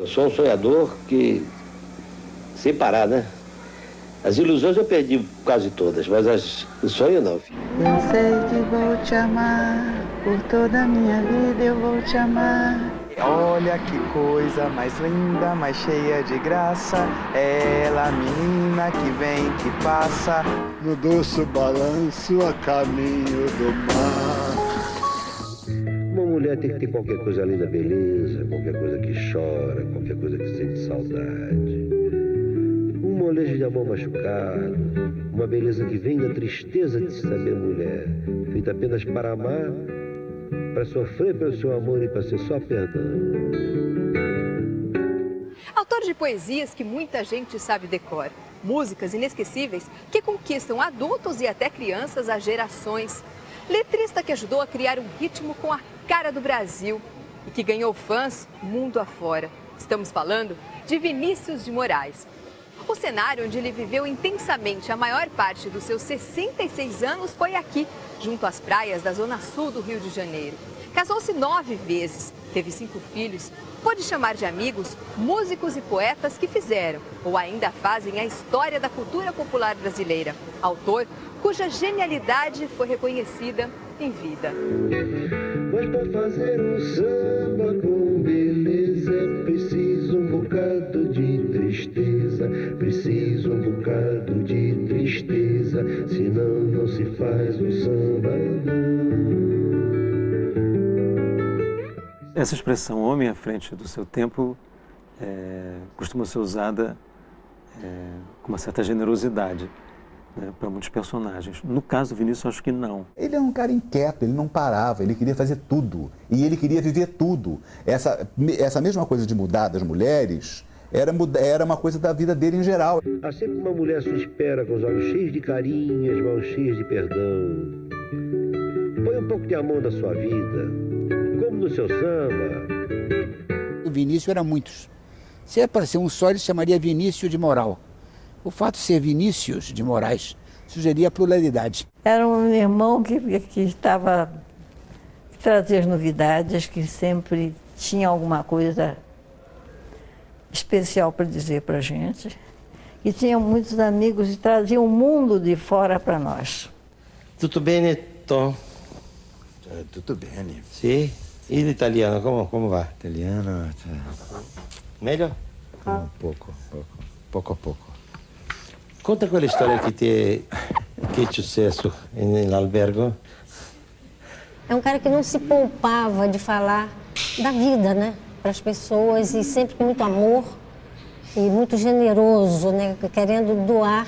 Eu sou um sonhador que, sem parar, né? As ilusões eu perdi quase todas, mas o sonho não. Eu sei que vou te amar, por toda a minha vida eu vou te amar. Olha que coisa mais linda, mais cheia de graça. Ela, menina que vem, que passa. No doce balanço a caminho do mar. Uma mulher tem que ter qualquer coisa além da beleza, qualquer coisa que chora, qualquer coisa que sente saudade. Um molejo de amor machucado, uma beleza que vem da tristeza de se saber mulher, feita apenas para amar, para sofrer pelo seu amor e para ser só perdão. Autor de poesias que muita gente sabe decor, músicas inesquecíveis que conquistam adultos e até crianças há gerações. Letrista que ajudou a criar um ritmo com a cara do Brasil e que ganhou fãs mundo afora. Estamos falando de Vinícius de Moraes. O cenário onde ele viveu intensamente a maior parte dos seus 66 anos foi aqui, junto às praias da zona sul do Rio de Janeiro. Casou-se 9 vezes, teve 5 filhos, pôde chamar de amigos músicos e poetas que fizeram ou ainda fazem a história da cultura popular brasileira. Autor cuja genialidade foi reconhecida em vida. Mas para fazer um samba com beleza é preciso um bocado de tristeza, preciso um bocado de tristeza, senão não se faz um samba não. Essa expressão homem à frente do seu tempo costuma ser usada com uma certa generosidade, né, para muitos personagens. No caso do Vinícius, eu acho que não. Ele é um cara inquieto, ele não parava, ele queria fazer tudo. E ele queria viver tudo. Essa mesma coisa de mudar das mulheres era uma coisa da vida dele em geral. Há sempre uma mulher à sua espera, com os olhos cheios de carinho, as mãos cheias de perdão. Põe um pouco de amor na sua vida, como no seu samba. O Vinícius era muitos. Se é para ser um só, ele chamaria Vinícius de Moral. O fato de ser Vinícius de Moraes sugeria a pluralidade. Era um irmão que trazia as novidades, que sempre tinha alguma coisa especial para dizer para a gente. E tinha muitos amigos e trazia o mundo de fora para nós. Tutto bene, Tom? Tutto bene. Sì? E l'italiano, come va? Italiano, Melhor? pouco a pouco. Conta quella storia che è successo nell'albergo. É um cara que não se poupava de falar da vida, né, para as pessoas, e sempre com muito amor e muito generoso, né, querendo doar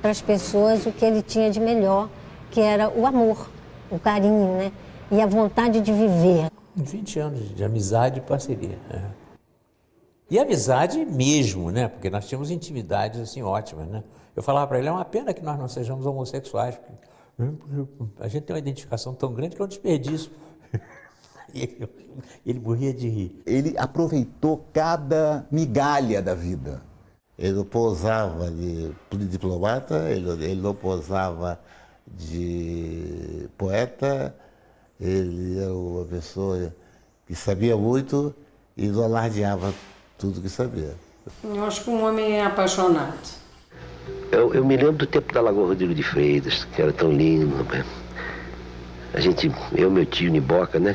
para as pessoas o que ele tinha de melhor, que era o amor, o carinho, né, e a vontade de viver. 20 anos de amizade e parceria. E amizade mesmo, né, porque nós tínhamos intimidades assim ótimas, né. Eu falava para ele, é uma pena que nós não sejamos homossexuais, porque a gente tem uma identificação tão grande que é um desperdício. E ele morria de rir. Ele aproveitou cada migalha da vida. Ele não posava de diplomata, ele não posava de poeta, ele era uma pessoa que sabia muito e não alardeava tudo que sabia. Eu acho que um homem é apaixonado. Eu me lembro do tempo da Lagoa Rodrigo de Freitas, que era tão lindo, rapaz. Eu e meu tio Niboca, né?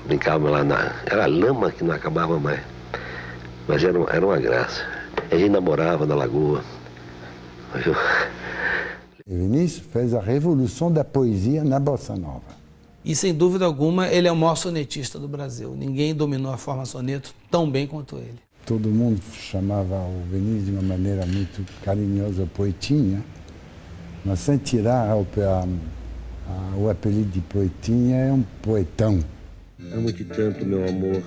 Brincávamos lá era lama que não acabava mais. Mas era uma graça. A gente namorava na lagoa. Vinícius fez a revolução da poesia na Bossa Nova. E, sem dúvida alguma, ele é o maior sonetista do Brasil. Ninguém dominou a forma soneto tão bem quanto ele. Todo mundo chamava o Vinícius de uma maneira muito carinhosa, poetinha, mas sem tirar o apelido de poetinha, é um poetão. Amo-te tanto, meu amor,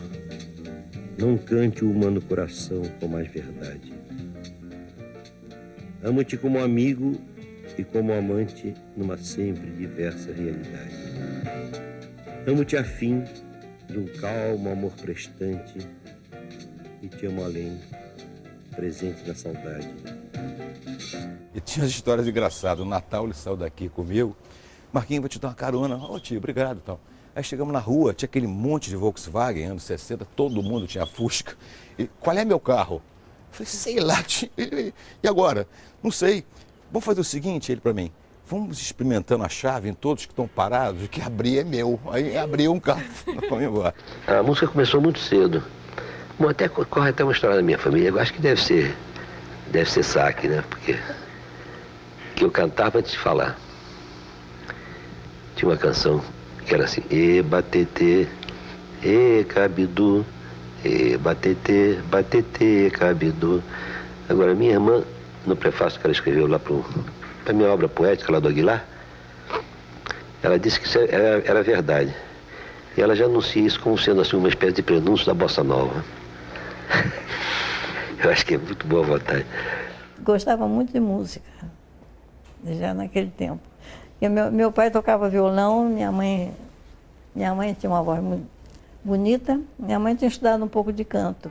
não cante o humano coração com mais verdade. Amo-te como amigo e como amante numa sempre diversa realidade. Amo-te a fim de um calmo amor prestante e te amo além, presente na saudade. E tinha as histórias engraçadas. No Natal ele saiu daqui comigo. Marquinhos, vou te dar uma carona. Ô tio, obrigado. Tal. Aí chegamos na rua, tinha aquele monte de Volkswagen, anos 60, todo mundo tinha Fusca. E, qual é meu carro? Eu falei, sei lá, e agora? Não sei. Vamos fazer o seguinte, ele para mim, vamos experimentando a chave em todos que estão parados, o que abrir é meu. Aí abriu um carro, vamos embora. A música começou muito cedo. Bom, até corre até uma história da minha família, eu acho que deve ser saque, né? Porque que eu cantava antes de falar. Tinha uma canção que era assim, e batete, e cabidu, e batete, batete, cabidu. Agora, minha irmã, no prefácio que ela escreveu lá para minha obra poética lá do Aguilar, ela disse que isso era verdade. E ela já anuncia isso como sendo assim uma espécie de prenúncio da bossa nova. Eu acho que é muito boa vontade. Gostava muito de música, já naquele tempo. E meu pai tocava violão, minha mãe tinha uma voz muito bonita, minha mãe tinha estudado um pouco de canto.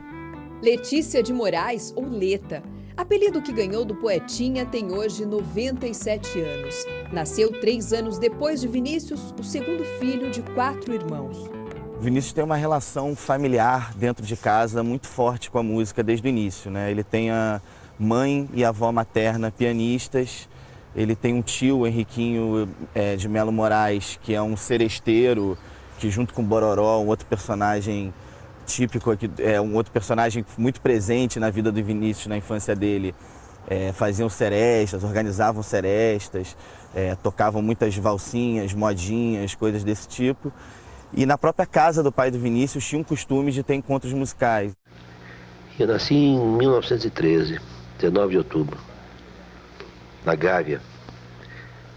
Letícia de Moraes, ou Leta. Apelido que ganhou do Poetinha, tem hoje 97 anos. Nasceu 3 anos depois de Vinícius, o segundo filho de 4 irmãos. Vinícius tem uma relação familiar dentro de casa muito forte com a música desde o início, né? Ele tem a mãe e a avó materna pianistas. Ele tem um tio, Henriquinho de Melo Moraes, que é um seresteiro, que junto com Bororó, um outro personagem típico, um outro personagem muito presente na vida do Vinícius, na infância dele, faziam serestas, organizavam serestas, tocavam muitas valsinhas, modinhas, coisas desse tipo. E na própria casa do pai do Vinícius tinha um costume de ter encontros musicais. Eu nasci em 1913, 19 de outubro. Na Gávea,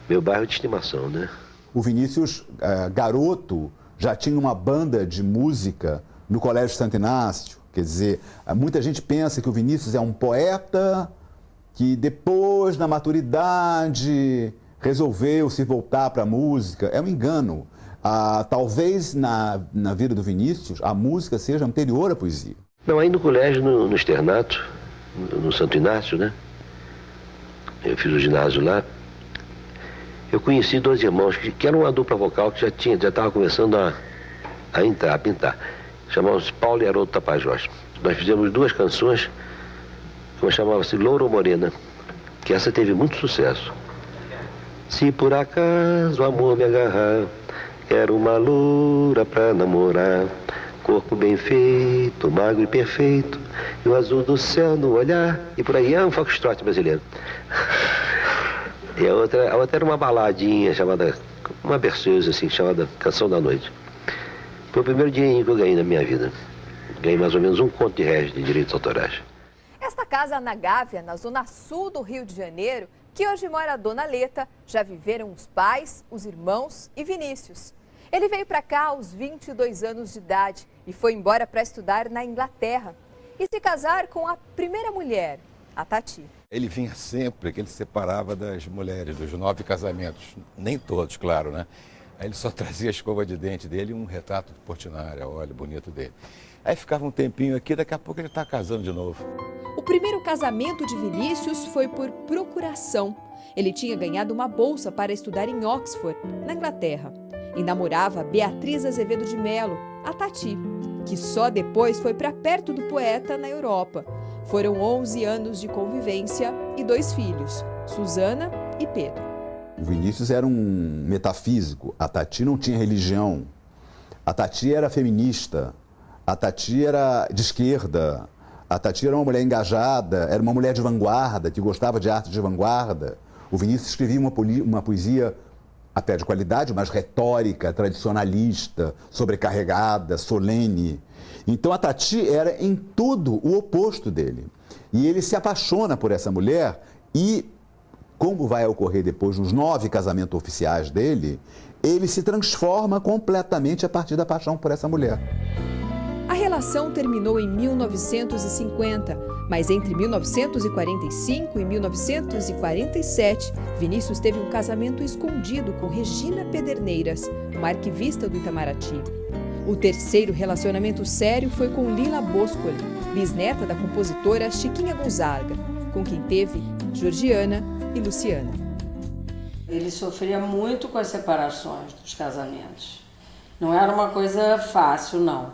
meu bairro de estimação, né? O Vinícius, garoto, já tinha uma banda de música no Colégio Santo Inácio. Quer dizer, muita gente pensa que o Vinícius é um poeta que depois, na maturidade, resolveu se voltar para a música. É um engano. Talvez na vida do Vinícius a música seja anterior à poesia. Não, aí no colégio, no externato, no Santo Inácio, né? Eu fiz o ginásio lá. Eu conheci 2 irmãos que eram uma dupla vocal que já estava começando a pintar. Chamavam-se Paulo e Haroldo Tapajós. Nós fizemos 2 canções, uma chamava-se Loura ou Morena, que essa teve muito sucesso. Se por acaso o amor me agarrar, quero uma loura pra namorar, corpo bem feito, magro e perfeito, e o azul do céu no olhar, e por aí é um foxtrot brasileiro. E a outra era uma baladinha chamada, uma berceuse assim, chamada Canção da Noite. Foi o primeiro dinheirinho que eu ganhei na minha vida. Ganhei mais ou menos 1 conto de réis de direitos autorais. Esta casa na Gávea, na zona sul do Rio de Janeiro, que hoje mora a dona Leta, já viveram os pais, os irmãos e Vinícius. Ele veio para cá aos 22 anos de idade e foi embora para estudar na Inglaterra e se casar com a primeira mulher, a Tati. Ele vinha sempre, que ele separava das mulheres, dos 9 casamentos. Nem todos, claro, né? Aí ele só trazia a escova de dente dele e um retrato de Portinari, olha, bonito dele. Aí ficava um tempinho aqui, daqui a pouco ele está casando de novo. O primeiro casamento de Vinícius foi por procuração. Ele tinha ganhado uma bolsa para estudar em Oxford, na Inglaterra. E namorava Beatriz Azevedo de Melo, a Tati, que só depois foi para perto do poeta na Europa. Foram 11 anos de convivência e 2 filhos, Suzana e Pedro. O Vinícius era um metafísico, a Tati não tinha religião, a Tati era feminista, a Tati era de esquerda, a Tati era uma mulher engajada, era uma mulher de vanguarda, que gostava de arte de vanguarda. O Vinícius escrevia uma poesia até de qualidade, mas retórica, tradicionalista, sobrecarregada, solene. Então a Tati era em tudo o oposto dele. E ele se apaixona por essa mulher e, como vai ocorrer depois nos 9 casamentos oficiais dele, ele se transforma completamente a partir da paixão por essa mulher. A relação terminou em 1950, mas entre 1945 e 1947, Vinícius teve um casamento escondido com Regina Pederneiras, uma arquivista do Itamaraty. O terceiro relacionamento sério foi com Lila Boscoli, bisneta da compositora Chiquinha Gonzaga, com quem teve Georgiana e Luciana. Ele sofria muito com as separações dos casamentos. Não era uma coisa fácil, não.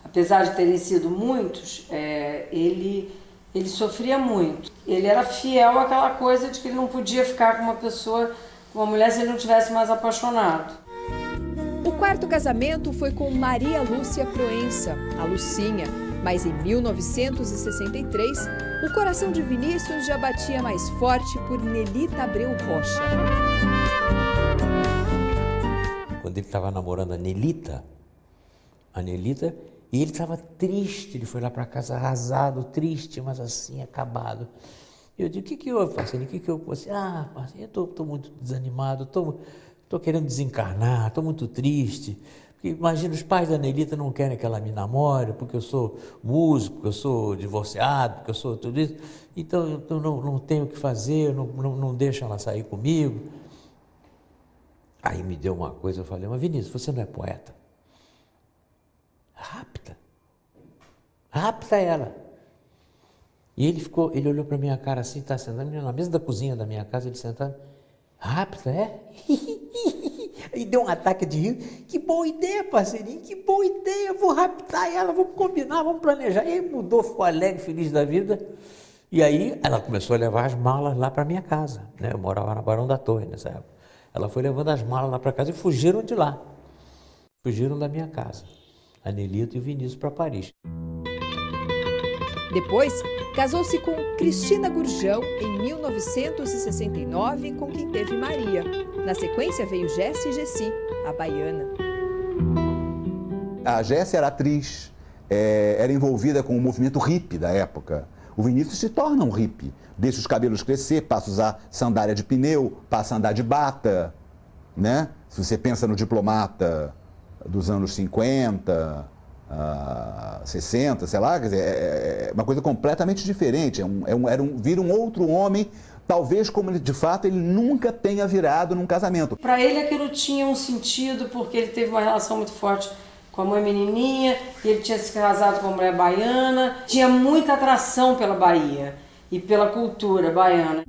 Apesar de terem sido muitos, ele sofria muito. Ele era fiel àquela coisa de que ele não podia ficar com uma pessoa, com uma mulher, se ele não tivesse mais apaixonado. O quarto casamento foi com Maria Lúcia Proença, a Lucinha, mas em 1963, o coração de Vinícius já batia mais forte por Nelita Abreu Rocha. Quando ele estava namorando a Nelita, e ele estava triste, ele foi lá para casa arrasado, triste, mas assim, acabado. Eu digo, o que houve, parceiro? O que houve? Você, parceiro, eu estou muito desanimado, estou querendo desencarnar, estou muito triste. Porque, imagina, os pais da Nelita não querem que ela me namore, porque eu sou músico, porque eu sou divorciado, porque eu sou tudo isso. Então, eu não tenho o que fazer, não deixam ela sair comigo. Aí me deu uma coisa, eu falei, mas Vinícius, você não é poeta? Rapta ela. E ele olhou para minha cara assim, está sentado na mesa da cozinha da minha casa, ele sentado, rapta, é? E deu um ataque de rir. Que boa ideia, parceirinho, que boa ideia, eu vou raptar ela, vamos combinar, vamos planejar. E aí mudou, ficou alegre, feliz da vida. E aí ela começou a levar as malas lá para minha casa, né? Eu morava na Barão da Torre nessa época. Ela foi levando as malas lá para casa e fugiram de lá. Fugiram da minha casa. A Nelita e o Vinícius para Paris. Depois, casou-se com Cristina Gurjão em 1969, com quem teve Maria. Na sequência veio Jessie e Gessi, a baiana. A Jessie era atriz, era envolvida com o movimento hippie da época. O Vinícius se torna um hippie, deixa os cabelos crescer, passa a usar sandália de pneu, passa a andar de bata, né? Se você pensa no Diplomata dos anos 50, 60, sei lá, quer dizer, é uma coisa completamente diferente, vira um outro homem, talvez como de fato ele nunca tenha virado num casamento. Para ele aquilo tinha um sentido, porque ele teve uma relação muito forte com a mãe menininha, ele tinha se casado com uma mulher baiana, tinha muita atração pela Bahia e pela cultura baiana.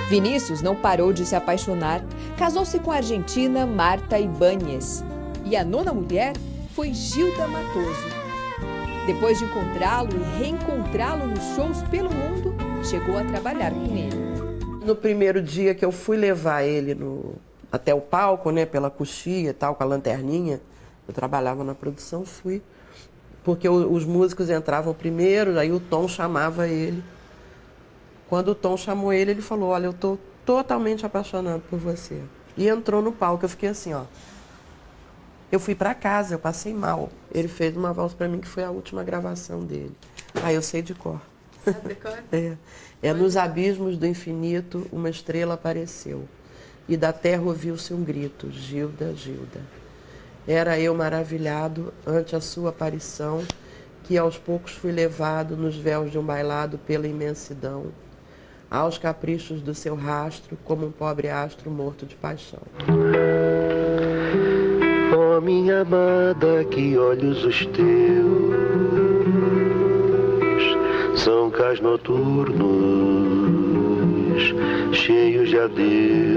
Vinícius não parou de se apaixonar, casou-se com a argentina Marta Ibáñez. E a nona mulher foi Gilda Matoso. Depois de encontrá-lo e reencontrá-lo nos shows pelo mundo, chegou a trabalhar com ele. No primeiro dia que eu fui levar ele até o palco, né, pela coxia e tal, com a lanterninha, eu trabalhava na produção, fui. Porque os músicos entravam primeiro, aí o Tom chamava ele. Quando o Tom chamou ele, ele falou, olha, eu estou totalmente apaixonado por você. E entrou no palco, eu fiquei assim, ó. Eu fui para casa, eu passei mal. Ele fez uma valsa para mim que foi a última gravação dele. Aí eu sei de cor. Sabe de cor? É nos abismos do infinito uma estrela apareceu e da terra ouviu-se um grito, Gilda, Gilda. Era eu maravilhado ante a sua aparição, que aos poucos fui levado nos véus de um bailado pela imensidão, aos caprichos do seu rastro, como um pobre astro morto de paixão. Oh, minha amada, que olhos os teus, são cais noturnos, cheios de adeus.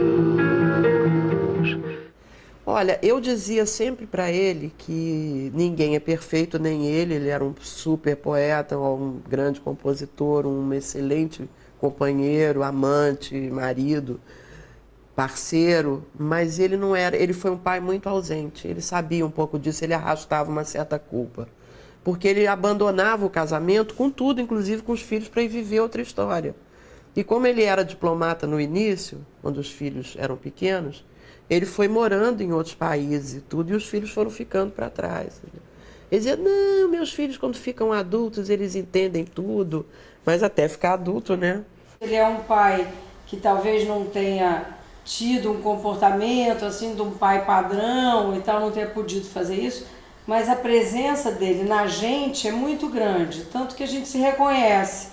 Olha, eu dizia sempre para ele que ninguém é perfeito, nem ele era um super poeta, um grande compositor, um excelente companheiro, amante, marido, parceiro, mas ele não era, ele foi um pai muito ausente, ele sabia um pouco disso, ele arrastava uma certa culpa, porque ele abandonava o casamento com tudo, inclusive com os filhos, para ir viver outra história. E como ele era diplomata no início, quando os filhos eram pequenos, ele foi morando em outros países e tudo, e os filhos foram ficando para trás. Ele dizia, não, meus filhos quando ficam adultos, eles entendem tudo, mas até ficar adulto, né? Ele é um pai que talvez não tenha tido um comportamento assim de um pai padrão e tal, não tenha podido fazer isso, mas a presença dele na gente é muito grande, tanto que a gente se reconhece,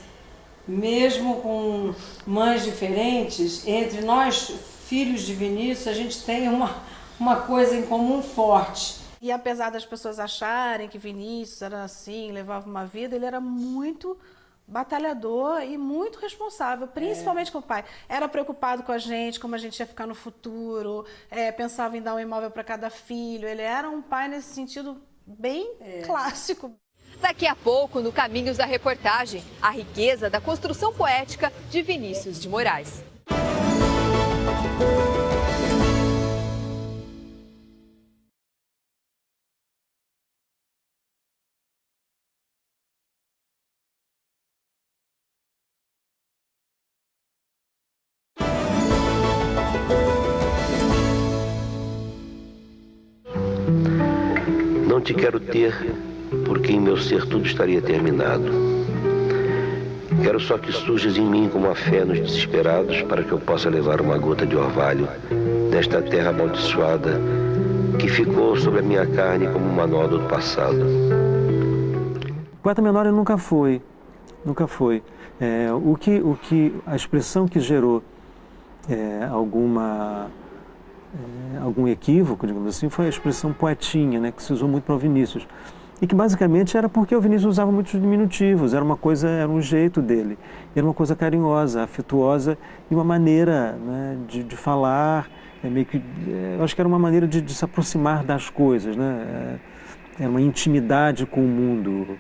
mesmo com mães diferentes, entre nós, filhos de Vinícius, a gente tem uma coisa em comum forte. E apesar das pessoas acharem que Vinícius era assim, levava uma vida, ele era muito batalhador e muito responsável, principalmente com o pai. Era preocupado com a gente, como a gente ia ficar no futuro, pensava em dar um imóvel para cada filho. Ele era um pai nesse sentido bem clássico. Daqui a pouco, no Caminhos da Reportagem, a riqueza da construção poética de Vinícius de Moraes. Não te quero ter, porque em meu ser tudo estaria terminado. Quero só que surjas em mim como a fé nos desesperados, para que eu possa levar uma gota de orvalho desta terra amaldiçoada que ficou sobre a minha carne como uma nódoa do passado. Poeta menor ele nunca foi. A expressão que gerou algum equívoco, digamos assim, foi a expressão poetinha, né, que se usou muito para o Vinícius. E que basicamente era porque o Vinícius usava muitos diminutivos, era um jeito dele, era uma coisa carinhosa, afetuosa e uma maneira, né, de falar, eu acho que era uma maneira de se aproximar das coisas, né, era uma intimidade com o mundo.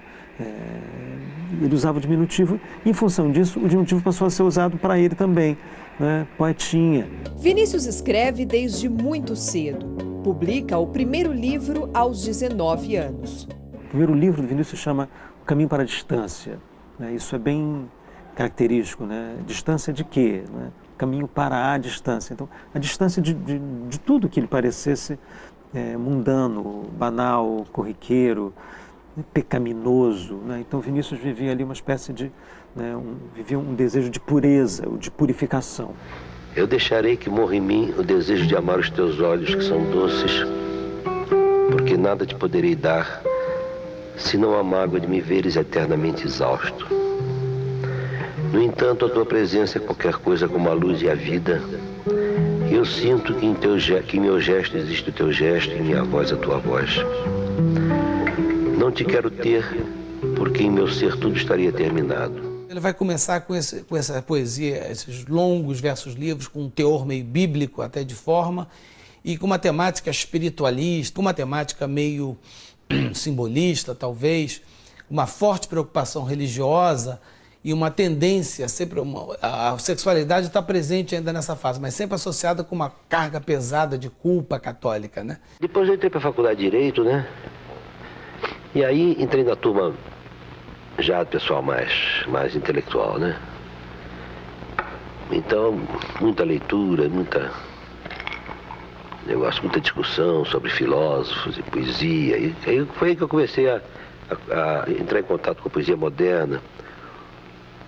Ele usava o diminutivo, e em função disso o diminutivo passou a ser usado para ele também, né? Poetinha. Vinícius escreve desde muito cedo. Publica o primeiro livro aos 19 anos. O primeiro livro do Vinícius se chama O Caminho para a Distância, né? Isso é bem característico, né? Distância de quê? Né? Caminho para a distância. Então, a distância de tudo que lhe parecesse mundano, banal, corriqueiro, pecaminoso, né? Então Vinícius vivia ali uma espécie de, vivia um desejo de pureza, de purificação. Eu deixarei que morra em mim o desejo de amar os teus olhos, que são doces, porque nada te poderei dar, senão a mágoa de me veres eternamente exausto. No entanto, a tua presença é qualquer coisa como a luz e a vida. Eu sinto que em meu gesto existe o teu gesto e em minha voz a tua voz. Não te quero ter, porque em meu ser tudo estaria terminado. Ele vai começar com essa poesia, esses longos versos-livros, com um teor meio bíblico até de forma, e com uma temática espiritualista, com uma temática meio simbolista, talvez, uma forte preocupação religiosa e uma tendência, sempre a sexualidade está presente ainda nessa fase, mas sempre associada com uma carga pesada de culpa católica, né? Depois eu entrei para a faculdade de Direito, né? E aí entrei na turma já do pessoal mais intelectual, né? Então, muita leitura, muita discussão sobre filósofos e poesia. E aí foi aí que eu comecei a entrar em contato com a poesia moderna.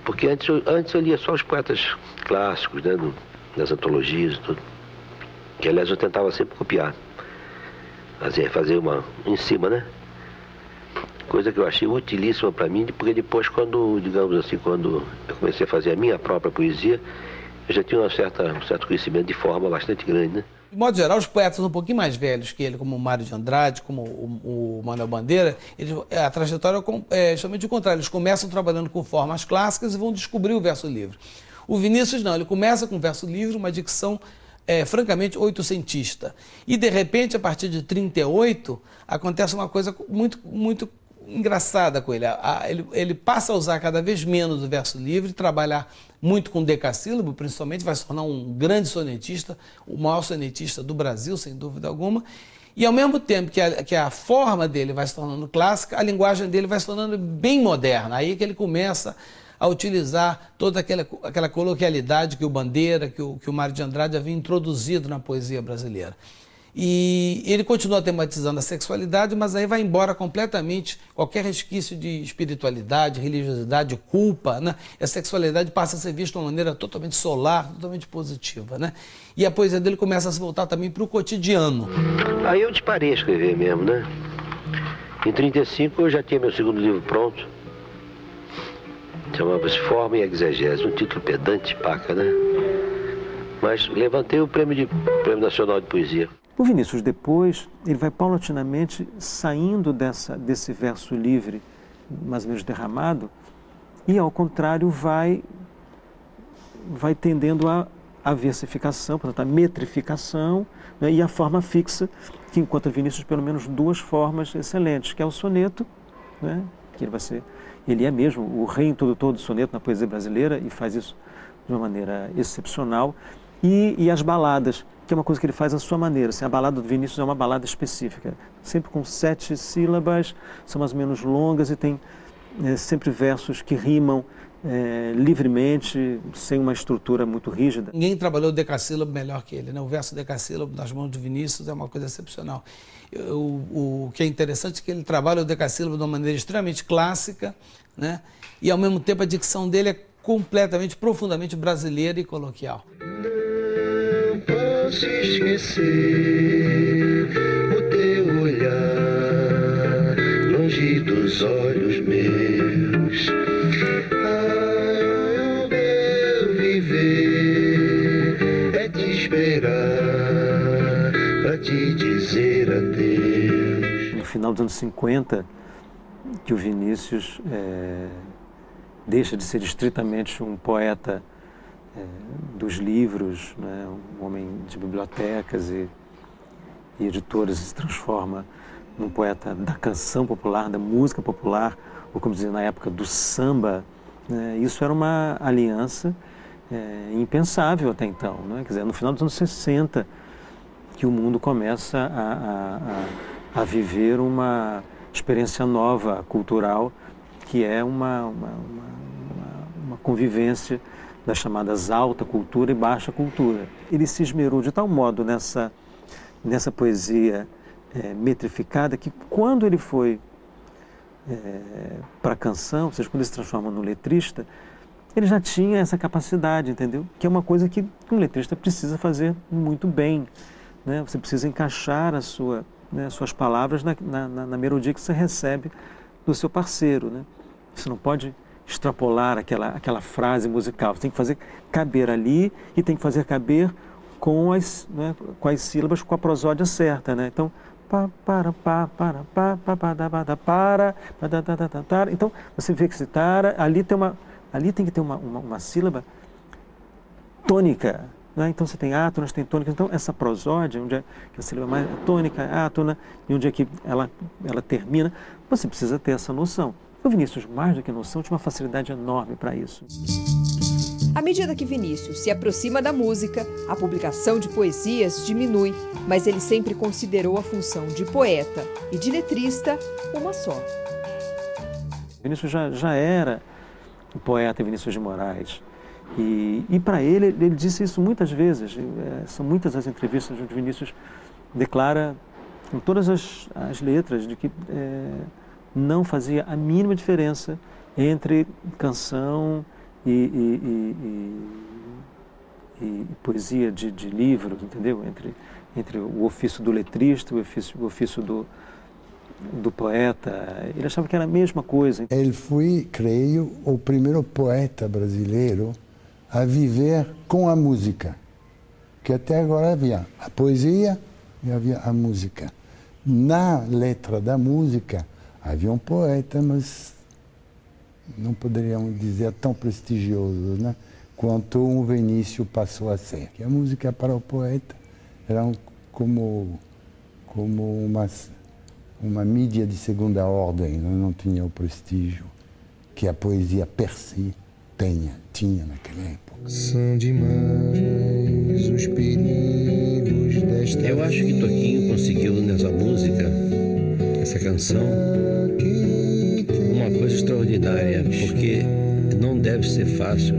Porque antes eu lia só os poetas clássicos, né? Das antologias e tudo. Que, aliás, eu tentava sempre copiar. Fazer uma em cima, né? Coisa que eu achei utilíssima para mim, porque depois, quando eu comecei a fazer a minha própria poesia, eu já tinha um certo conhecimento de forma bastante grande, né? De modo geral, os poetas um pouquinho mais velhos que ele, como o Mário de Andrade, como o Manuel Bandeira, a trajetória é justamente o contrário. Eles começam trabalhando com formas clássicas e vão descobrir o verso livre. O Vinícius não, ele começa com o verso livre, uma dicção francamente oitocentista. E, de repente, a partir de 38, acontece uma coisa muito engraçada com ele. Ele passa a usar cada vez menos o verso livre, trabalhar muito com decassílabo, principalmente, vai se tornar um grande sonetista, o maior sonetista do Brasil, sem dúvida alguma. E, ao mesmo tempo que a forma dele vai se tornando clássica, a linguagem dele vai se tornando bem moderna. Aí é que ele começa a utilizar toda aquela coloquialidade que o Bandeira, que o Mário de Andrade havia introduzido na poesia brasileira. E ele continua tematizando a sexualidade, mas aí vai embora completamente qualquer resquício de espiritualidade, religiosidade, culpa, né? A sexualidade passa a ser vista de uma maneira totalmente solar, totalmente positiva, né? E a poesia dele começa a se voltar também para o cotidiano. Aí eu disparei a escrever mesmo, né? Em 35 eu já tinha meu segundo livro pronto. Chamava-se Forma e Exegese, um título pedante, paca, né? Mas levantei o Prêmio Nacional de Poesia. O Vinícius, depois, ele vai paulatinamente saindo desse verso livre, mais ou menos derramado, e, ao contrário, vai tendendo a versificação, portanto, a metrificação, né, e a forma fixa, que encontra Vinícius pelo menos duas formas excelentes, que é o soneto, né, que ele é mesmo o reintrodutor do soneto na poesia brasileira e faz isso de uma maneira excepcional, e as baladas, que é uma coisa que ele faz à sua maneira. Assim, a balada do Vinícius é uma balada específica, sempre com 7 sílabas, são mais ou menos longas e tem sempre versos que rimam livremente, sem uma estrutura muito rígida. Ninguém trabalhou o decassílabo melhor que ele, né? O verso decassílabo nas mãos do Vinícius é uma coisa excepcional. O que é interessante é que ele trabalha o decassílabo de uma maneira extremamente clássica, né? E ao mesmo tempo a dicção dele é completamente, profundamente brasileira e coloquial. Não posso esquecer o teu olhar longe dos olhos meus. O meu viver é te esperar pra te dizer adeus. No final dos anos 50, que o Vinícius deixa de ser estritamente um poeta dos livros, né, um homem de bibliotecas e editoras, e se transforma num poeta da canção popular, da música popular, ou como dizia na época, do samba. Isso era uma aliança impensável até então, né? Quer dizer, no final dos anos 60 que o mundo começa a viver uma experiência nova, cultural, que é uma convivência das chamadas alta cultura e baixa cultura. Ele se esmerou de tal modo nessa poesia metrificada que quando ele foi para a canção, ou seja, quando ele se transforma no letrista, ele já tinha essa capacidade, entendeu? Que é uma coisa que um letrista precisa fazer muito bem, né? Você precisa encaixar suas palavras na melodia que você recebe do seu parceiro, né? Você não pode extrapolar aquela frase musical, você tem que fazer caber ali e tem que fazer caber com as sílabas, com a prosódia certa, né? Então, então você vê que esse tara, ali tem que ter uma sílaba tônica, né? Então você tem átonas, tem tônicas, então essa prosódia, onde é que a sílaba mais tônica, átona, e onde é que ela termina, você precisa ter essa noção. O Vinícius, mais do que noção, tinha uma facilidade enorme para isso. À medida que Vinícius se aproxima da música, a publicação de poesias diminui, mas ele sempre considerou a função de poeta e de letrista uma só. Vinícius já era o poeta Vinícius de Moraes. E para ele disse isso muitas vezes. São muitas as entrevistas onde Vinícius declara, em todas as letras, de que não fazia a mínima diferença entre canção e poesia de livros, entendeu? Entre o ofício do letrista e o ofício do poeta. Ele achava que era a mesma coisa. Ele foi, creio, o primeiro poeta brasileiro a viver com a música. Que até agora havia a poesia e havia a música. Na letra da música havia um poeta, mas não poderíamos dizer tão prestigioso, né, quanto o Vinícius passou a ser. A música para o poeta era como uma mídia de segunda ordem, não tinha o prestígio que a poesia per si tinha naquela época. São demais os perigos desta. Eu acho que Toquinho conseguiu nessa música, essa canção, uma coisa extraordinária, porque não deve ser fácil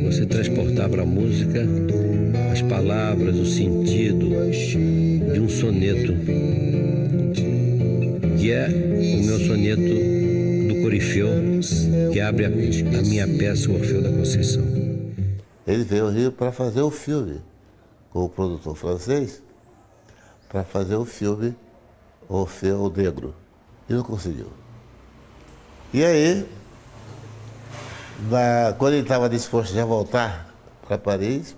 você transportar para a música as palavras, o sentido de um soneto, que é o meu soneto do Corifeu, que abre a minha peça, o Orfeu da Conceição. Ele veio ao Rio para fazer o filme, com o produtor francês, para fazer o filme Orfeu Negro. E não conseguiu. E aí, quando ele estava disposto a voltar para Paris,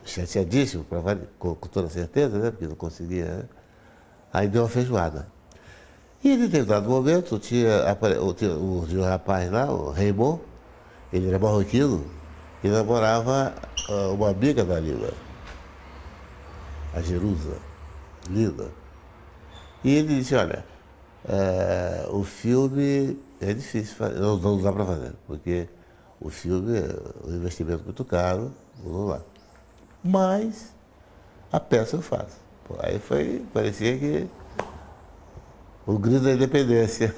chateadíssimo, com toda certeza, né? Porque não conseguia, né? Aí deu uma feijoada. E em determinado momento tinha o rapaz lá, o Raymond, ele era marroquino, e namorava uma amiga da Lila, a Jerusa, linda. E ele disse, olha, o filme é difícil fazer, não dá para fazer, porque o filme é um investimento muito caro, vamos lá. Mas a peça eu faço. Pô, aí parecia que o grito da independência.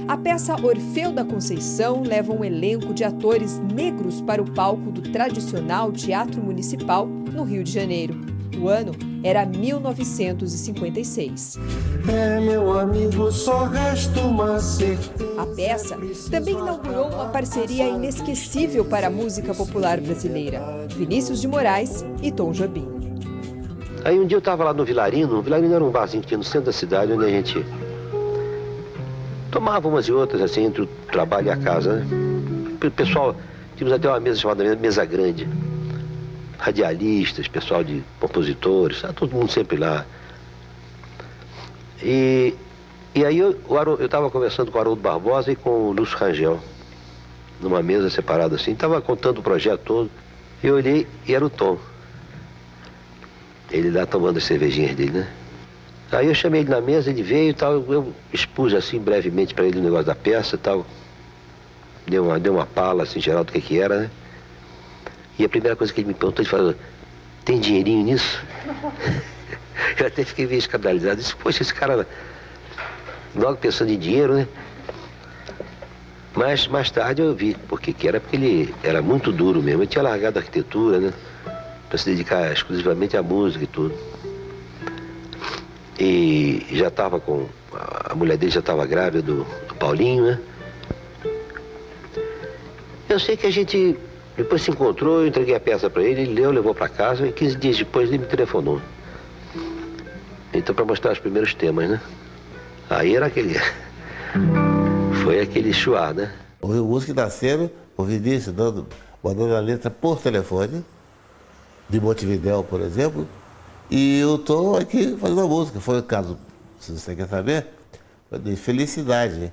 A peça Orfeu da Conceição leva um elenco de atores negros para o palco do tradicional Teatro Municipal, no Rio de Janeiro. O ano era 1956. Meu amigo, só resta uma certeza. A peça também inaugurou uma parceria inesquecível para a música popular brasileira: Vinícius de Moraes e Tom Jobim. Aí um dia eu estava lá no Vilarino. O Vilarino era um barzinho que tinha no centro da cidade, onde a gente tomava umas e outras, assim, entre o trabalho e a casa, né? O pessoal, tínhamos até uma mesa chamada Mesa Grande. Radialistas, pessoal de compositores, todo mundo sempre lá. E aí eu estava conversando com o Haroldo Barbosa e com o Lúcio Rangel, numa mesa separada assim, estava contando o projeto todo. Eu olhei e era o Tom. Ele lá tomando as cervejinhas dele, né? Aí eu chamei ele na mesa, ele veio e tal, eu expus assim brevemente para ele o negócio da peça e tal. Deu uma pala assim, geral do que era, né? E a primeira coisa que ele me perguntou, ele falou, tem dinheirinho nisso? Eu até fiquei meio escandalizado. Disse, poxa, esse cara logo pensando em dinheiro, né? Mas mais tarde eu vi porque ele era muito duro mesmo. Ele tinha largado a arquitetura, né? Para se dedicar exclusivamente à música e tudo. E já estava a mulher dele já estava grávida do Paulinho, né? Eu sei que a gente depois se encontrou, eu entreguei a peça para ele, ele levou para casa e 15 dias depois ele me telefonou. Então, para mostrar os primeiros temas, né? Aí era foi aquele chuá, né? O músico nasceu, o Vinícius mandando a letra por telefone, de Montevidéu, por exemplo, e eu estou aqui fazendo a música. Foi o caso, se você quer saber, de Felicidade,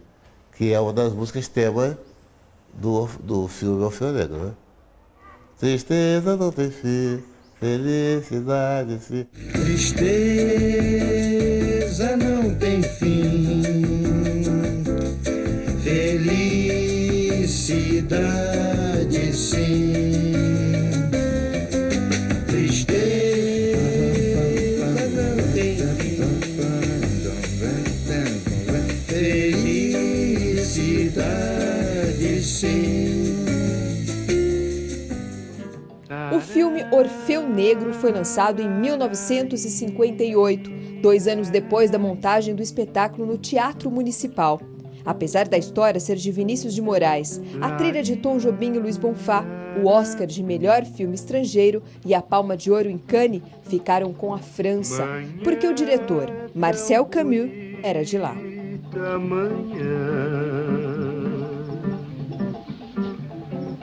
que é uma das músicas tema do filme Orfeu Negro, né? Tristeza não tem fim, felicidade sim. Tristeza não tem fim, felicidade sim. Tristeza não tem fim, felicidade sim. O filme Orfeu Negro foi lançado em 1958, 2 anos depois da montagem do espetáculo no Teatro Municipal. Apesar da história ser de Vinícius de Moraes, a trilha de Tom Jobim e Luiz Bonfá, o Oscar de melhor filme estrangeiro e a Palma de Ouro em Cannes ficaram com a França, porque o diretor, Marcel Camus, era de lá.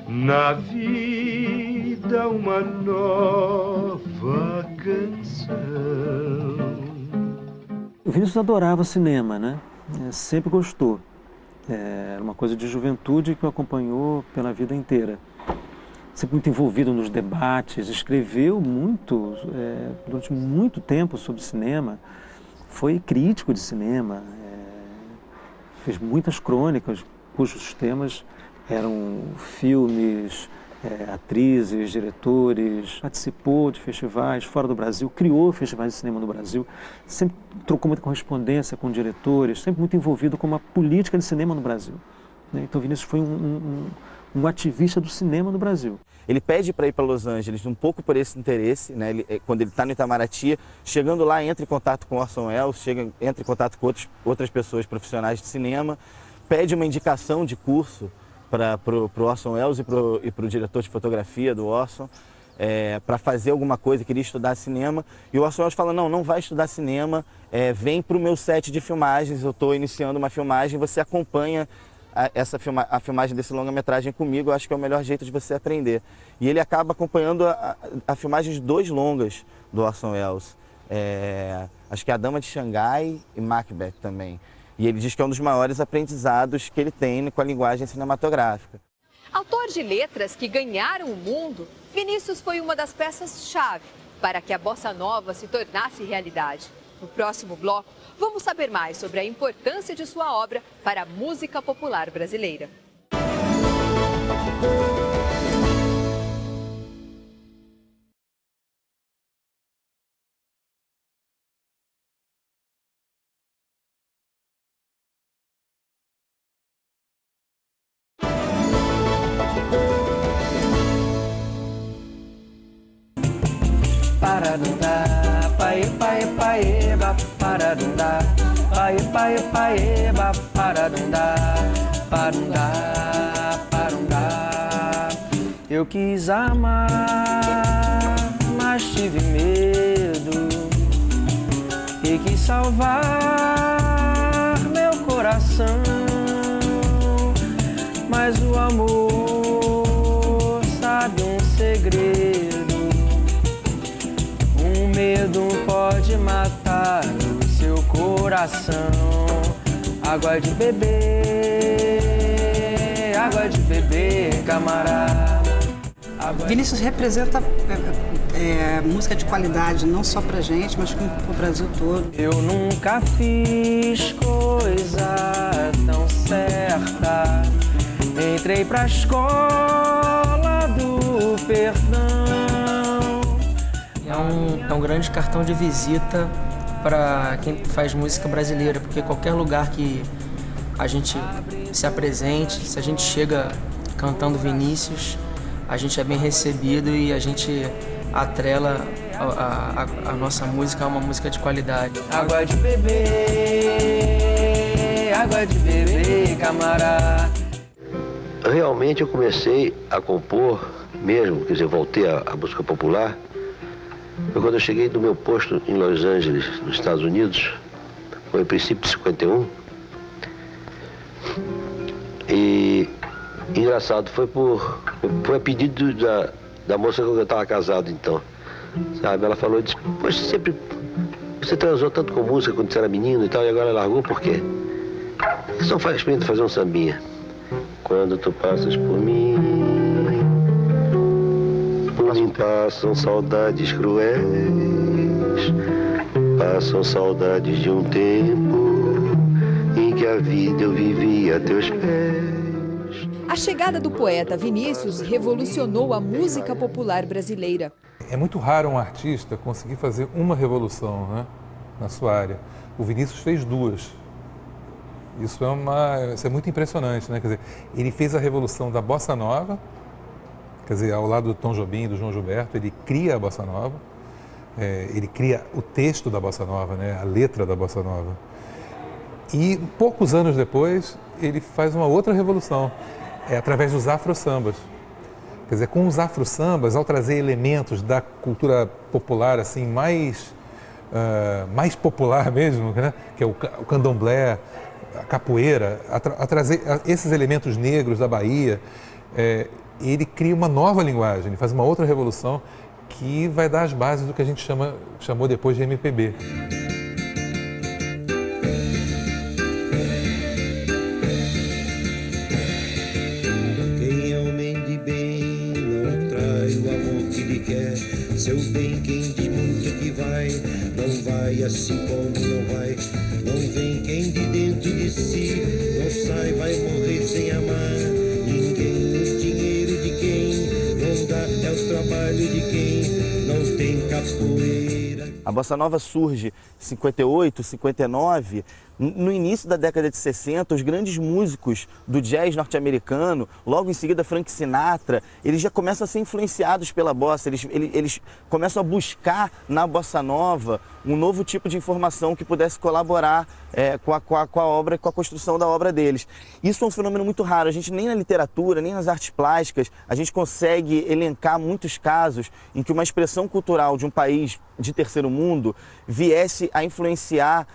Na vida uma nova canção. O Vinícius adorava cinema, né? Sempre gostou. Era uma coisa de juventude que o acompanhou pela vida inteira. Sempre muito envolvido nos debates, escreveu muito, durante muito tempo sobre cinema, foi crítico de cinema, fez muitas crônicas cujos temas eram filmes, atrizes, diretores, participou de festivais fora do Brasil, criou festivais de cinema no Brasil, sempre trocou muita correspondência com diretores, sempre muito envolvido com uma política de cinema no Brasil. Então Vinícius foi um ativista do cinema no Brasil. Ele pede para ir para Los Angeles um pouco por esse interesse, né? Quando ele está no Itamaraty, chegando lá, entra em contato com Orson Welles, entra em contato com outras pessoas profissionais de cinema, pede uma indicação de curso para o Orson Welles e para o diretor de fotografia do Orson, para fazer alguma coisa, queria estudar cinema. E o Orson Welles fala, não vai estudar cinema, vem para o meu set de filmagens, eu estou iniciando uma filmagem, você acompanha a filmagem desse longa-metragem comigo, eu acho que é o melhor jeito de você aprender. E ele acaba acompanhando a filmagem de 2 longas do Orson Welles. acho que é A Dama de Xangai e Macbeth também. E ele diz que é um dos maiores aprendizados que ele tem com a linguagem cinematográfica. Autor de letras que ganharam o mundo, Vinícius foi uma das peças-chave para que a bossa nova se tornasse realidade. No próximo bloco, vamos saber mais sobre a importância de sua obra para a música popular brasileira. Paradundá, pae, pae, paeba, paradundá, pae, pae, paeba, paradundá, parundá, parundá. Eu quis amar, mas tive medo e quis salvar meu coração, mas o amor sabe um segredo. O medo pode matar o seu coração. Água de beber, camarada. Vinícius representa música de qualidade, não só pra gente, mas pro Brasil todo. Eu nunca fiz coisa tão certa. Entrei pra escola do perdão. É um grande cartão de visita para quem faz música brasileira, porque qualquer lugar que a gente se apresente, se a gente chega cantando Vinícius, a gente é bem recebido e a gente atrela a nossa música a uma música de qualidade. Água de beber, camarada. Realmente eu comecei a compor mesmo, quer dizer, voltei à música popular. Foi quando eu cheguei do meu posto em Los Angeles, nos Estados Unidos, foi em princípio de 51. E engraçado, foi a pedido da moça com que eu estava casado então. Sabe, ela falou, disse, poxa, você transou tanto com música quando você era menino e tal, e agora largou por quê? Você não experimenta fazer um sambinha. Quando tu passas por mim, por mim passam saudades cruéis, passam saudades de um tempo em que a vida eu vivia a teus pés. A chegada do poeta Vinícius revolucionou a música popular brasileira. É muito raro um artista conseguir fazer uma revolução, né, na sua área. O Vinícius fez duas. Isso é muito impressionante, né? Quer dizer, ele fez a revolução da bossa nova, quer dizer, ao lado do Tom Jobim e do João Gilberto, ele cria a bossa nova, ele cria o texto da bossa nova, né, a letra da bossa nova. E poucos anos depois, ele faz uma outra revolução, através dos afro-sambas. Quer dizer, com os afro-sambas, ao trazer elementos da cultura popular assim mais popular mesmo, né, que é o candomblé, a capoeira, a trazer esses elementos negros da Bahia, ele cria uma nova linguagem, ele faz uma outra revolução que vai dar as bases do que a gente chamou depois de MPB. Quem é homem de bem não trai o amor que lhe quer. Seu bem quem diz muito que vai, não vai assim como não vai. Não vem quem de dentro de si não sai, vai morrer sem amar ninguém. O dinheiro de quem não dá é o trabalho de quem não tem capoeira. A bossa nova surge em 58, 59. No início da década de 60, os grandes músicos do jazz norte-americano, logo em seguida Frank Sinatra, eles já começam a ser influenciados pela bossa, eles começam a buscar na bossa nova um novo tipo de informação que pudesse colaborar com a obra, com a construção da obra deles. Isso é um fenômeno muito raro, a gente nem na literatura, nem nas artes plásticas, a gente consegue elencar muitos casos em que uma expressão cultural de um país de terceiro mundo viesse a influenciar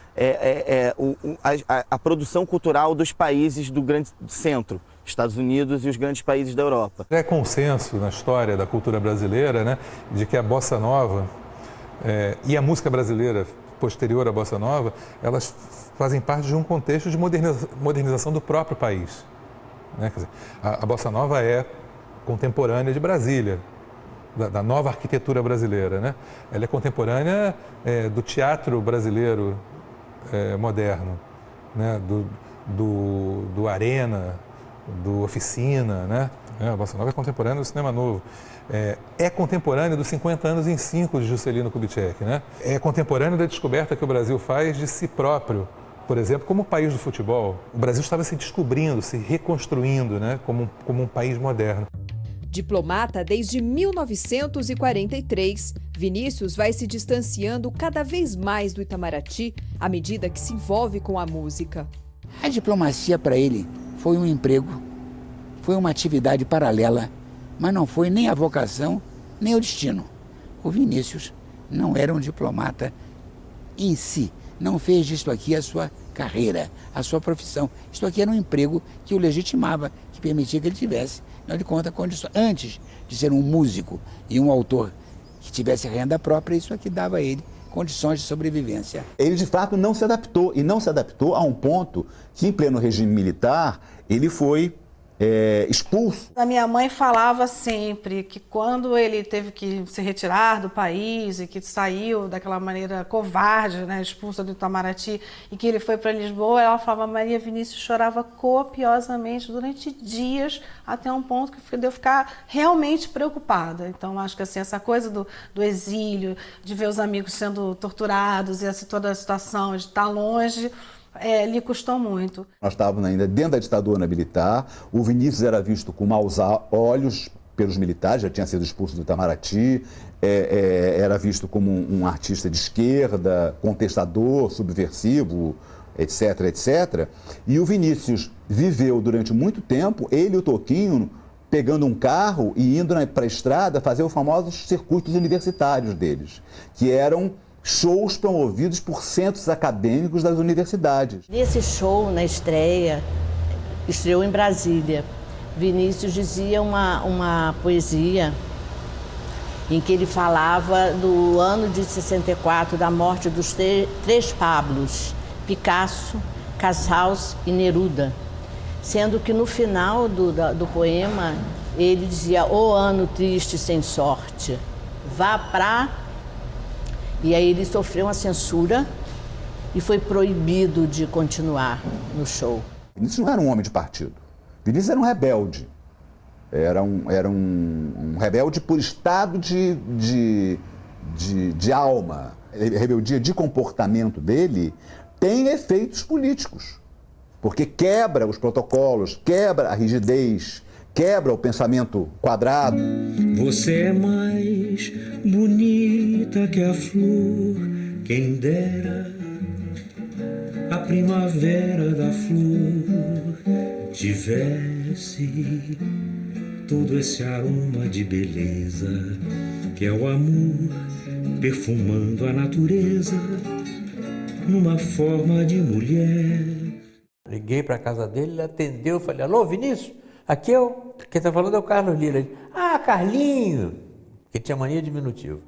a produção cultural dos países do grande centro, Estados Unidos e os grandes países da Europa. É consenso na história da cultura brasileira, né, de que a bossa nova e a música brasileira posterior à Bossa Nova, elas fazem parte de um contexto de modernização do próprio país. Né? Quer dizer, a Bossa Nova é contemporânea de Brasília, da nova arquitetura brasileira. Né? Ela é contemporânea do teatro brasileiro moderno, né? do Arena, do Oficina. Né? A Bossa Nova é contemporânea do cinema novo. É contemporânea dos 50 anos em 5 de Juscelino Kubitschek. Né? É contemporânea da descoberta que o Brasil faz de si próprio. Por exemplo, como país do futebol, o Brasil estava se descobrindo, se reconstruindo, né? como um país moderno. Diplomata desde 1943, Vinícius vai se distanciando cada vez mais do Itamaraty à medida que se envolve com a música. A diplomacia para ele foi um emprego, foi uma atividade paralela, mas não foi nem a vocação, nem o destino. O Vinícius não era um diplomata em si, não fez disto aqui a sua carreira, a sua profissão. Isto aqui era um emprego que o legitimava, que permitia que ele tivesse, afinal de contas, condições. Antes de ser um músico e um autor que tivesse renda própria, isso aqui dava a ele condições de sobrevivência. Ele, de fato, não se adaptou, e não se adaptou a um ponto que, em pleno regime militar, ele foi expulso. A minha mãe falava sempre que quando ele teve que se retirar do país e que saiu daquela maneira covarde, né, expulsa do Itamaraty, e que ele foi para Lisboa, ela falava, Maria Vinícius chorava copiosamente durante dias, até um ponto que deu ficar realmente preocupada. Então, acho que assim, essa coisa do exílio, de ver os amigos sendo torturados e toda a situação de estar longe, lhe custou muito. Nós estávamos ainda dentro da ditadura militar, o Vinícius era visto com maus olhos pelos militares, já tinha sido expulso do Itamaraty, era visto como um artista de esquerda, contestador, subversivo, etc, etc. E o Vinícius viveu durante muito tempo, ele e o Toquinho, pegando um carro e indo para a estrada fazer os famosos circuitos universitários deles, que eram shows promovidos por centros acadêmicos das universidades. Nesse show, na estreia, estreou em Brasília. Vinícius dizia uma poesia em que ele falava do ano de 64, da morte dos três Pablos, Picasso, Casals e Neruda. Sendo que no final do poema ele dizia: "Ô ano triste sem sorte, vá pra..." E aí ele sofreu uma censura e foi proibido de continuar no show. Vinícius não era um homem de partido. Vinícius era um rebelde. Era um rebelde por estado de alma. A rebeldia de comportamento dele tem efeitos políticos, porque quebra os protocolos, quebra a rigidez, quebra o pensamento quadrado. Você é mais bonita que a flor, quem dera a primavera da flor tivesse todo esse aroma de beleza que é o amor perfumando a natureza numa forma de mulher. Liguei para a casa dele, ele atendeu, falei: "Alô, Vinícius? Aqui é quem está falando é o Carlos Lira." Ele: "Ah, Carlinho!" Ele tinha mania diminutivo.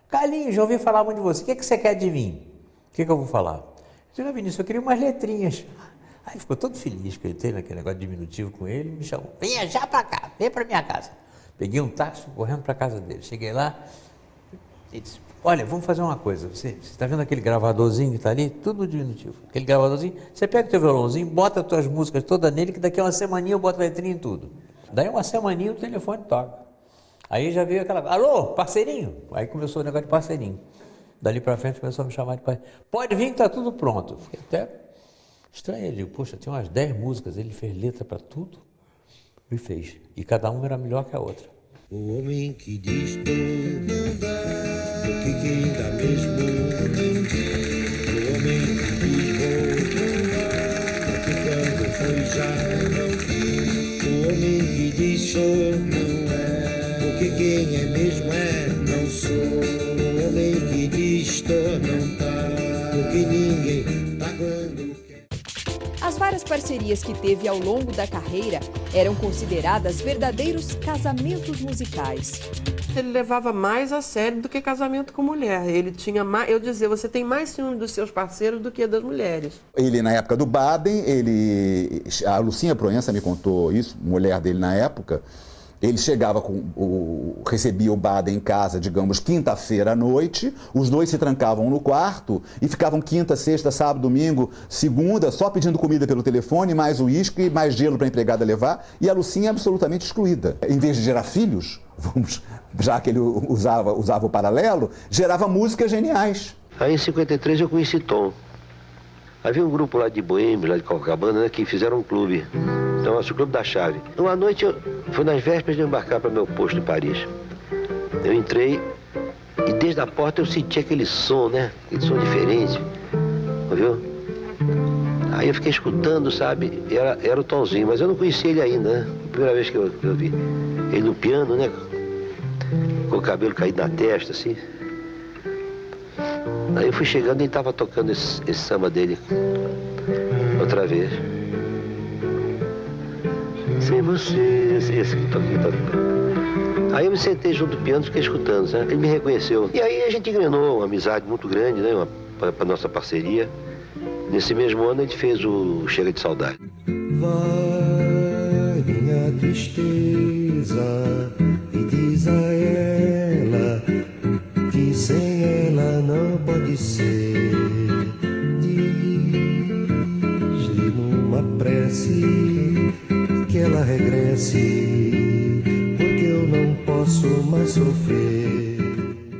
"Carlinho, já ouvi falar muito de você. O que você quer de mim?" "O que eu vou falar?" Eu disse: "Vinícius, eu queria umas letrinhas." Aí ficou todo feliz que eu entrei naquele negócio diminutivo com ele, me chamou: "Venha já para cá, vem para minha casa." Peguei um táxi, correndo para a casa dele. Cheguei lá, ele disse: "Olha, vamos fazer uma coisa. Você está vendo aquele gravadorzinho que está ali? Tudo diminutivo. Aquele gravadorzinho, você pega o teu violãozinho, bota as tuas músicas todas nele, que daqui a uma semaninha eu boto letrinha em tudo." Daí uma semaninha o telefone toca. Aí já veio aquela: "Alô, parceirinho?" Aí começou o negócio de parceirinho. Dali para frente começou a me chamar de parceirinho. "Pode vir que está tudo pronto." Fiquei até estranho. Eu digo: "Poxa, tem umas 10 músicas, ele fez letra para tudo?" E fez. E cada uma era melhor que a outra. O homem que diz tô não dá, porque quem dá mesmo não diz. O homem que diz vou não dá, porque quando foi já não quis. O homem que diz sou não é, porque quem é mesmo não sou. O homem que diz tô não tá, porque ninguém tá quando quer. As várias parcerias que teve ao longo da carreira eram consideradas verdadeiros casamentos musicais. artista, ele levava mais a sério do que casamento com mulher. Ele tinha mais, eu dizia, você tem mais ciúme dos seus parceiros do que das mulheres. Ele, na época do Baden, a Lucinha Proença me contou isso, mulher dele na época, ele chegava recebia o Baden em casa, digamos, quinta-feira à noite, os dois se trancavam no quarto e ficavam quinta, sexta, sábado, domingo, segunda, só pedindo comida pelo telefone, mais uísque, mais gelo para a empregada levar, e a Lucinha absolutamente excluída. Em vez de gerar filhos, já que ele usava o paralelo, gerava músicas geniais. Aí em 53 eu conheci Tom. Havia um grupo lá de boêmios, lá de Copacabana, né, que fizeram um clube. Então, o Clube da Chave. Uma noite, foi nas vésperas de eu embarcar para meu posto em Paris. Eu entrei e desde a porta eu senti aquele som, né? Aquele som diferente, viu? Aí eu fiquei escutando, sabe? Era o Tomzinho, mas eu não conhecia ele ainda, né? Primeira vez que eu vi. Ele no piano, né? Com o cabelo caído na testa, assim. Aí eu fui chegando e ele estava tocando esse samba dele outra vez. Sem você, esse que toca. Aí eu me sentei junto do piano e fiquei escutando, né? Ele me reconheceu. E aí a gente engrenou uma amizade muito grande, né? Para nossa parceria. Nesse mesmo ano a gente fez o Chega de Saudade. Vai minha tristeza e diz a ela que sem ela não pode ser. Diz-lhe numa prece que ela regresse, porque eu não posso mais sofrer.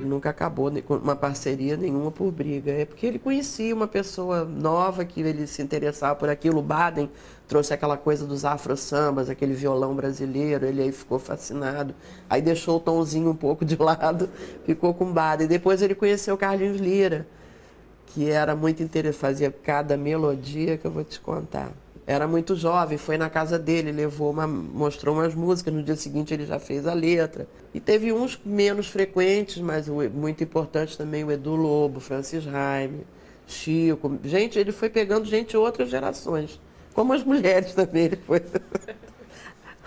Nunca acabou com uma parceria nenhuma por briga. É porque ele conhecia uma pessoa nova que ele se interessava por aquilo. O Baden trouxe aquela coisa dos afro-sambas, aquele violão brasileiro, ele aí ficou fascinado. Aí deixou o Tomzinho um pouco de lado, ficou com o Baden. Depois ele conheceu o Carlinhos Lira, que era muito interessante, fazia cada melodia que eu vou te contar. Era muito jovem, foi na casa dele, mostrou umas músicas, no dia seguinte ele já fez a letra. E teve uns menos frequentes, mas muito importantes também, o Edu Lobo, Francis Raime, Chico. Gente, ele foi pegando gente de outras gerações, como as mulheres também. Ele foi...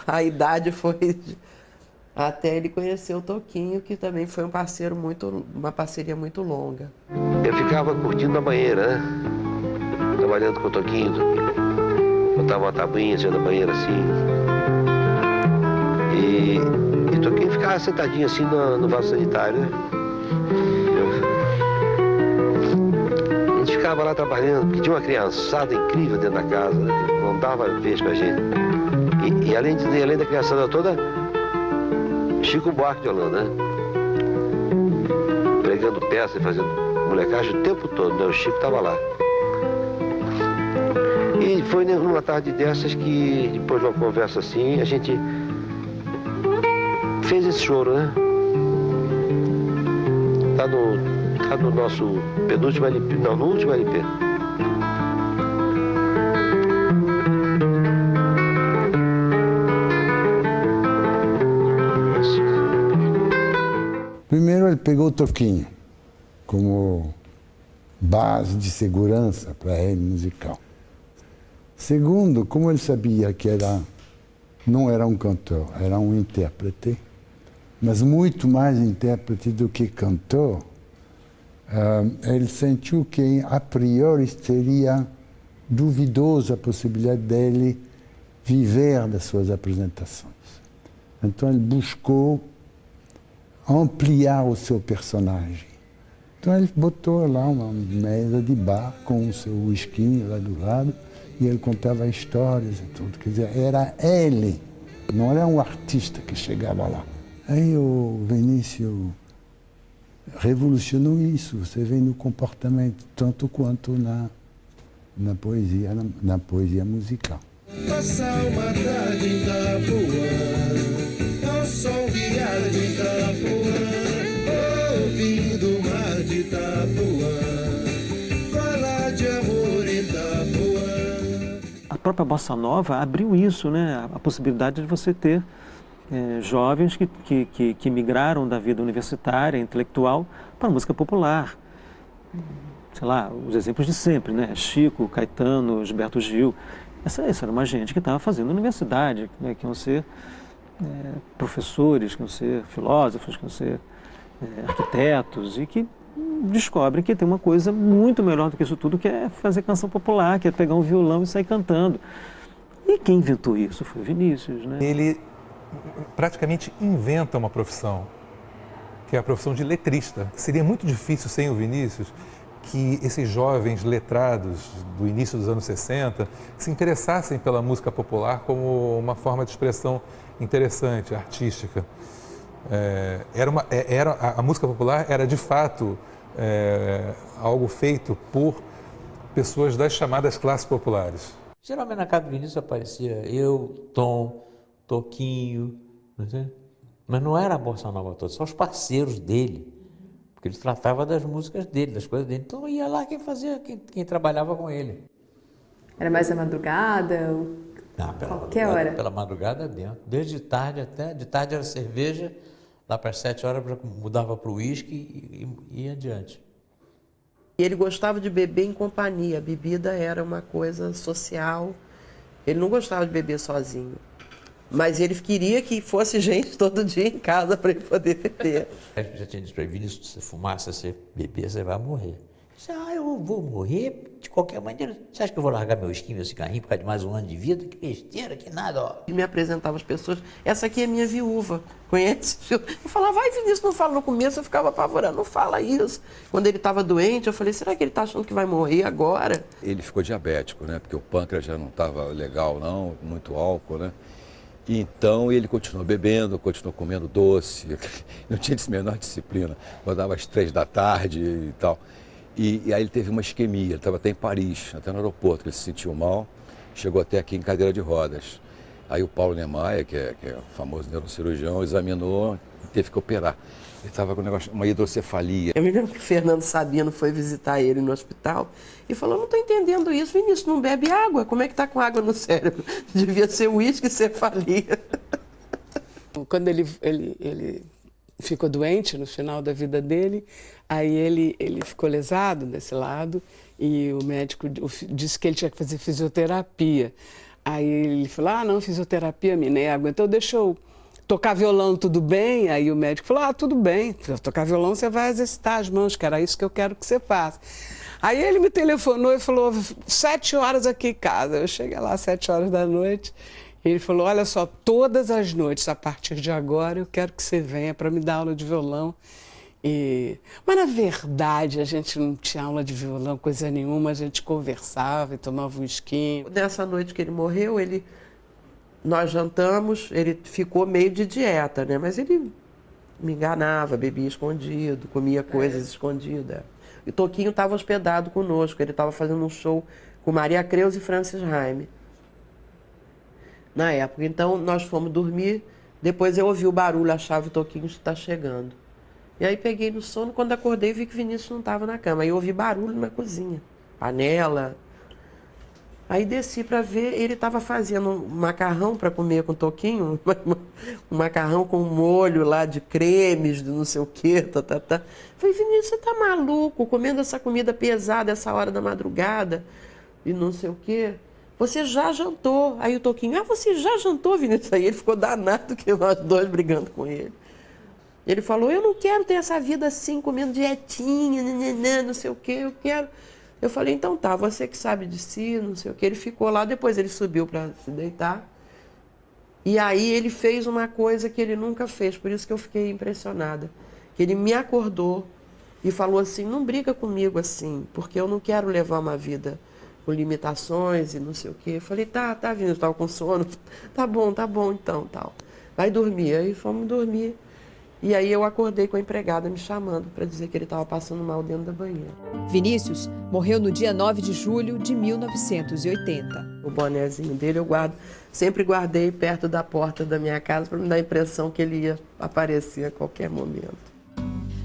A idade foi... Até ele conhecer o Toquinho, que também foi uma parceria muito longa. Eu ficava curtindo na banheira, né? Trabalhando com o Toquinho. Botava uma tabuinha na banheira assim. E Toquinho ficava sentadinho assim no vaso sanitário, né? A gente ficava lá trabalhando, porque tinha uma criançada incrível dentro da casa, né? Não dava vez pra gente. E além da criançada toda, Chico Buarque de Holanda, né? Pregando peça e fazendo molecagem o tempo todo, né? O Chico tava lá. E foi numa tarde dessas que, depois de uma conversa assim, a gente fez esse choro, né? Tá no nosso penúltimo LP, não, no último LP. Primeiro ele pegou o Toquinho como base de segurança para ele musical. Segundo, como ele sabia que não era um cantor, era um intérprete, mas muito mais intérprete do que cantor, ele sentiu que a priori seria duvidosa a possibilidade dele viver das suas apresentações. Então ele buscou ampliar o seu personagem. Então ele botou lá uma mesa de bar com o seu whiskinho lá do lado, e ele contava histórias e tudo. Quer dizer, era ele, não era um artista que chegava lá. Aí o Vinícius revolucionou isso, você vê no comportamento, tanto quanto na poesia musical. Passar uma tarde em Itapuã, ao sol guiado de Itapuã, ouvindo o mar de Itapuã, falar de amor em Itapuã. A própria Bossa Nova abriu isso, né? A possibilidade de você ter jovens que migraram da vida universitária, intelectual, para a música popular. Sei lá, os exemplos de sempre, né? Chico, Caetano, Gilberto Gil. Essa era uma gente que estava fazendo universidade, né? Que iam ser professores, queriam ser filósofos, queriam ser arquitetos, e que descobrem que tem uma coisa muito melhor do que isso tudo, que é fazer canção popular, que é pegar um violão e sair cantando. E quem inventou isso foi o Vinícius, né? Ele praticamente inventa uma profissão, que é a profissão de letrista. Seria muito difícil sem o Vinícius que esses jovens letrados do início dos anos 60 se interessassem pela música popular como uma forma de expressão interessante, artística. A música popular era, de fato, algo feito por pessoas das chamadas classes populares. Geralmente na casa do Vinícius aparecia eu, Tom, Toquinho, mas não era a bossa nova toda, só os parceiros dele, porque ele tratava das músicas dele, das coisas dele. Então ia lá quem trabalhava com ele. Era mais à madrugada? Não, qualquer hora? Pela madrugada dentro, desde tarde até, de tarde era cerveja, lá para as 7 horas mudava para o uísque e ia adiante. E ele gostava de beber em companhia, a bebida era uma coisa social, ele não gostava de beber sozinho. Mas ele queria que fosse gente todo dia em casa para ele poder beber. Eu já tinha dito para ele, Vinícius, se você fumar, se você beber, você vai morrer. Disse, eu vou morrer de qualquer maneira. Você acha que eu vou largar meu esquema, meu cigarrinho por causa de mais um ano de vida? Que besteira, que nada, ó. Ele me apresentava as pessoas, essa aqui é minha viúva, conhece? Eu falava, vai Vinícius, não fala. No começo eu ficava apavorado, não fala isso. Quando ele estava doente, eu falei, será que ele está achando que vai morrer agora? Ele ficou diabético, né? Porque o pâncreas já não estava legal não, muito álcool, né? Então ele continuou bebendo, continuou comendo doce, não tinha a menor disciplina, acordava às 3 da tarde e tal. E aí ele teve uma isquemia, ele estava até em Paris, até no aeroporto, que ele se sentiu mal, chegou até aqui em cadeira de rodas. Aí o Paulo Niemeyer, que é o famoso neurocirurgião, examinou e teve que operar. Ele estava com uma hidrocefalia. Eu me lembro que o Fernando Sabino foi visitar ele no hospital e falou, não estou entendendo isso, Vinícius não bebe água, como é que está com água no cérebro? Devia ser uísque e cefalia. Quando ele ficou doente no final da vida dele, aí ele ficou lesado desse lado e o médico disse que ele tinha que fazer fisioterapia. Aí ele falou, não, fisioterapia me nego, então deixa eu tocar violão, tudo bem? Aí o médico falou, tudo bem, tocar violão você vai exercitar as mãos, que era isso que eu quero que você faça. Aí ele me telefonou e falou, 7 horas aqui em casa. Eu cheguei lá às 7 horas da noite, e ele falou, olha só, todas as noites, a partir de agora, eu quero que você venha para me dar aula de violão. Mas, na verdade, a gente não tinha aula de violão, coisa nenhuma, a gente conversava e tomava um esquinho. Nessa noite que ele morreu, nós jantamos, ele ficou meio de dieta, né? Mas ele me enganava, bebia escondido, comia coisas escondidas. E o Toquinho estava hospedado conosco, ele estava fazendo um show com Maria Creus e Francis Raime. Na época, então nós fomos dormir, depois eu ouvi o barulho, achava que o Toquinho está chegando. E aí peguei no sono, quando acordei vi que o Vinícius não estava na cama. Aí eu ouvi barulho na cozinha, panela. Aí desci para ver, ele estava fazendo um macarrão para comer com o Toquinho, um macarrão com molho lá de cremes, de não sei o quê, Falei, Vinícius, você tá maluco, comendo essa comida pesada essa hora da madrugada e não sei o quê? Você já jantou. Aí o Toquinho, você já jantou, Vinícius? Aí ele ficou danado, que nós dois brigando com ele. Ele falou, eu não quero ter essa vida assim, comendo dietinha, não sei o quê, eu quero... Eu falei, então tá, você que sabe de si, não sei o quê. Ele ficou lá, depois ele subiu para se deitar. E aí ele fez uma coisa que ele nunca fez, por isso que eu fiquei impressionada. Que ele me acordou e falou assim, não briga comigo assim, porque eu não quero levar uma vida com limitações e não sei o quê. Eu falei, tá, Vinícius, eu estava com sono. Tá bom então, tal. Vai dormir. Aí fomos dormir. E aí eu acordei com a empregada me chamando para dizer que ele estava passando mal dentro da banheira. Vinícius morreu no dia 9 de julho de 1980. O bonezinho dele eu sempre guardei perto da porta da minha casa para me dar a impressão que ele ia aparecer a qualquer momento.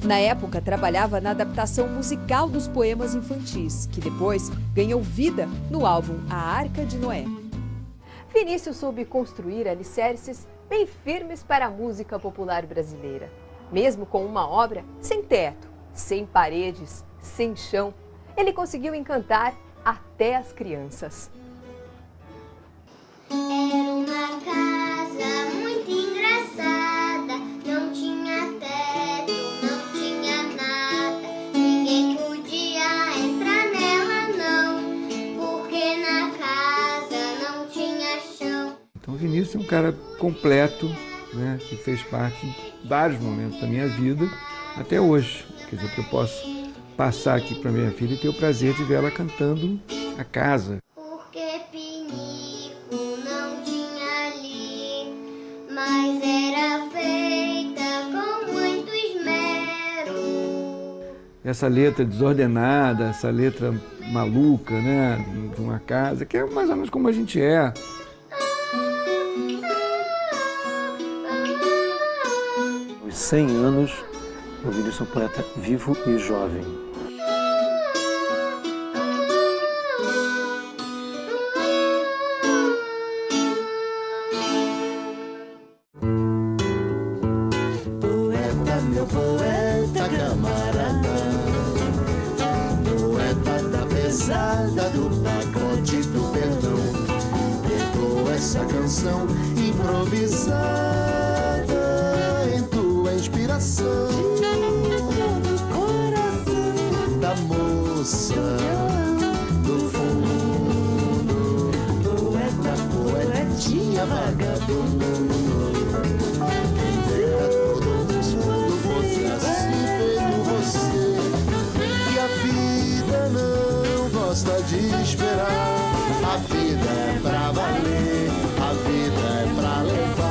Na época, trabalhava na adaptação musical dos poemas infantis, que depois ganhou vida no álbum A Arca de Noé. Vinícius soube construir alicerces bem firmes para a música popular brasileira. Mesmo com uma obra sem teto, sem paredes, sem chão, ele conseguiu encantar até as crianças. Era uma casa muito engraçada. Vinícius é um cara completo, né, que fez parte de vários momentos da minha vida até hoje. Quer dizer, que eu posso passar aqui para minha filha e ter o prazer de ver ela cantando a casa. Porque pinico não tinha ali, mas era feita com muito esmero. Essa letra desordenada, essa letra maluca, né, de uma casa, que é mais ou menos como a gente é. Os 100 anos, o Vinícius é um poeta vivo e jovem. Poeta, meu poeta camarada, poeta da pesada do pacote do perdão, pegou essa canção improvisada em tua inspiração, coração da moça do fundo, poeta, poetinha vagabundo. Gosta de esperar, a vida é pra valer, a vida é pra levar.